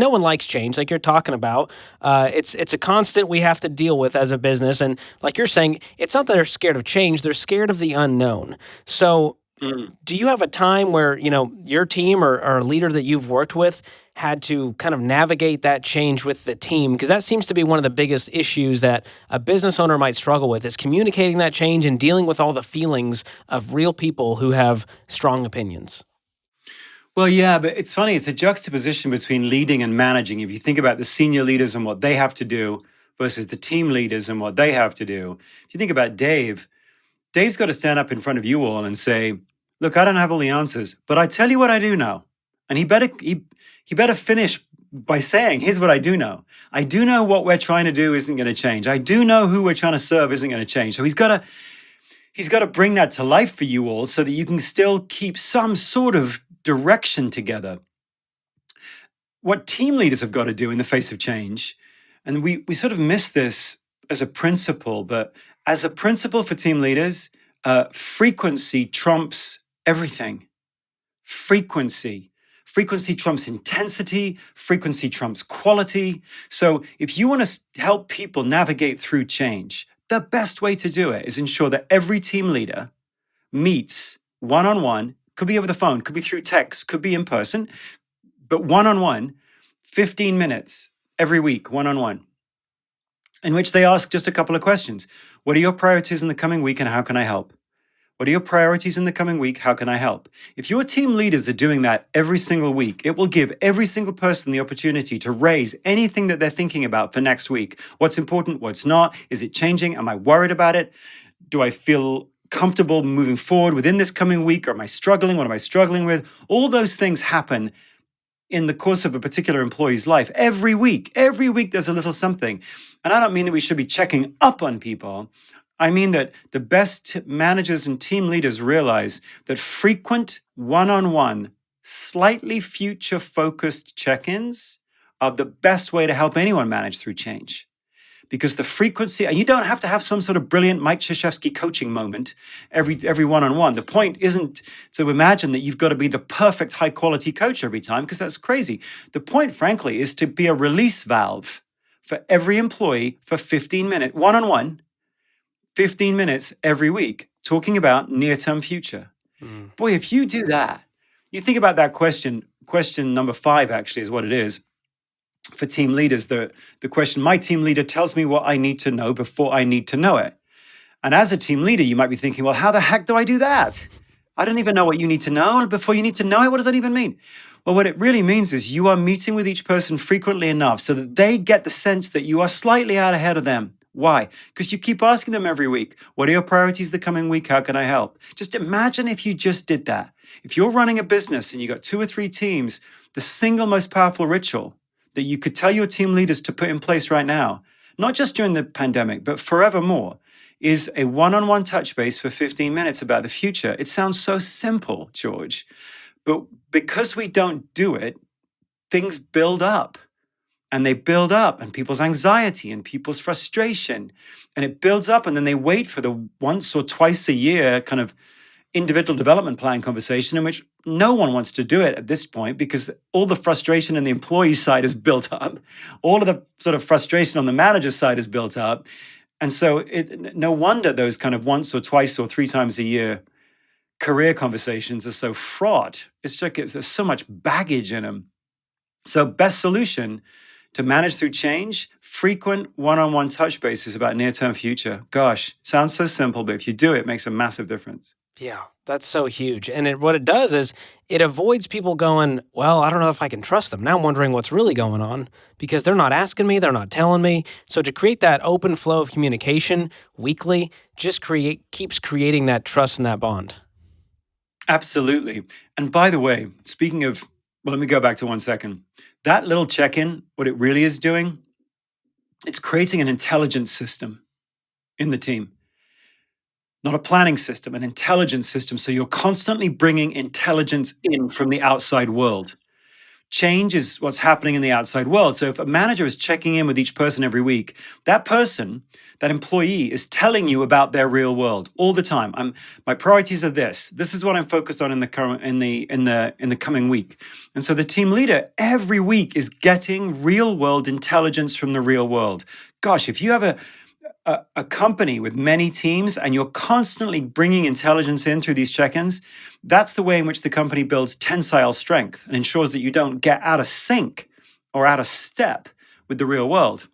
no one likes change, like you're talking about. It's a constant we have to deal with as a business, and like you're saying, it's not that they're scared of change; they're scared of the unknown. So, Mm. do you have a time where your team or a leader that you've worked with had to kind of navigate that change with the team? Because that seems to be one of the biggest issues that a business owner might struggle with is communicating that change and dealing with all the feelings of real people who have strong opinions. Well, yeah, but it's funny. It's a juxtaposition between leading and managing. If you think about the senior leaders and what they have to do versus the team leaders and what they have to do. If you think about Dave, Dave's got to stand up in front of you all and say, "Look, I don't have all the answers, but I tell you what I do know." And he better finish by saying, "Here's what I do know. I do know what we're trying to do isn't going to change. I do know who we're trying to serve isn't going to change." So he's got to bring that to life for you all so that you can still keep some sort of direction together. What team leaders have got to do in the face of change, and we sort of miss this as a principle, but as a principle for team leaders, frequency trumps everything. Frequency. Frequency trumps intensity, frequency trumps quality. So, if you want to help people navigate through change, the best way to do it is ensure that every team leader meets one on one, could be over the phone, could be through text, could be in person, but one on one, 15 minutes every week, one on one, in which they ask just a couple of questions. What are your priorities in the coming week and how can I help? What are your priorities in the coming week? How can I help? If your team leaders are doing that every single week, it will give every single person the opportunity to raise anything that they're thinking about for next week. What's important? What's not? Is it changing? Am I worried about it? Do I feel comfortable moving forward within this coming week? Or am I struggling? What am I struggling with? All those things happen in the course of a particular employee's life every week. Every week there's a little something. And I don't mean that we should be checking up on people. I mean that the best managers and team leaders realize that frequent one-on-one, slightly future-focused check-ins are the best way to help anyone manage through change. Because the frequency, and you don't have to have some sort of brilliant Mike Krzyzewski coaching moment every one-on-one. The point isn't to imagine that you've got to be the perfect high-quality coach every time, because that's crazy. The point, frankly, is to be a release valve for every employee for 15 minutes, one-on-one, 15 minutes every week, talking about near-term future. Boy, if you do that, you think about that question number 5 actually is what it is for team leaders. The question, my team leader tells me what I need to know before I need to know it. And as a team leader, you might be thinking, well, how the heck do I do that? I don't even know what you need to know before you need to know it. What does that even mean? Well, what it really means is you are meeting with each person frequently enough so that they get the sense that you are slightly out ahead of them. Why? Because you keep asking them every week, what are your priorities the coming week? How can I help? Just imagine if you just did that. If you're running a business and you got 2 or 3 teams, the single most powerful ritual that you could tell your team leaders to put in place right now, not just during the pandemic, but forevermore, is a one-on-one touch base for 15 minutes about the future. It sounds so simple, George, but because we don't do it, things build up. And they build up, and people's anxiety and people's frustration, and it builds up, and then they wait for the once or twice a year kind of individual development plan conversation in which no one wants to do it at this point because all the frustration in the employee side is built up. All of the sort of frustration on the manager side is built up. And so no wonder those kind of once or twice or 3 times a year career conversations are so fraught. It's like there's so much baggage in them. So best solution to manage through change, frequent one-on-one touch bases about near-term future. Gosh, sounds so simple, but if you do it, it makes a massive difference. Yeah, that's so huge. And what it does is it avoids people going, well, I don't know if I can trust them. Now I'm wondering what's really going on because they're not asking me, they're not telling me. So to create that open flow of communication weekly just keeps creating that trust and that bond. Absolutely. And by the way, speaking of, well, let me go back to 1 second. That little check-in, what it really is doing, it's creating an intelligence system in the team. Not a planning system, an intelligence system. So you're constantly bringing intelligence in from the outside world change is what's happening in the outside world. So if a manager is checking in with each person every week, that person, that employee, is telling you about their real world all the time. My priorities are this. This is what I'm focused on in the coming week. And so the team leader every week is getting real world intelligence from the real world. Gosh, if you have a company with many teams and you're constantly bringing intelligence in through these check-ins, that's the way in which the company builds tensile strength and ensures that you don't get out of sync or out of step with the real world.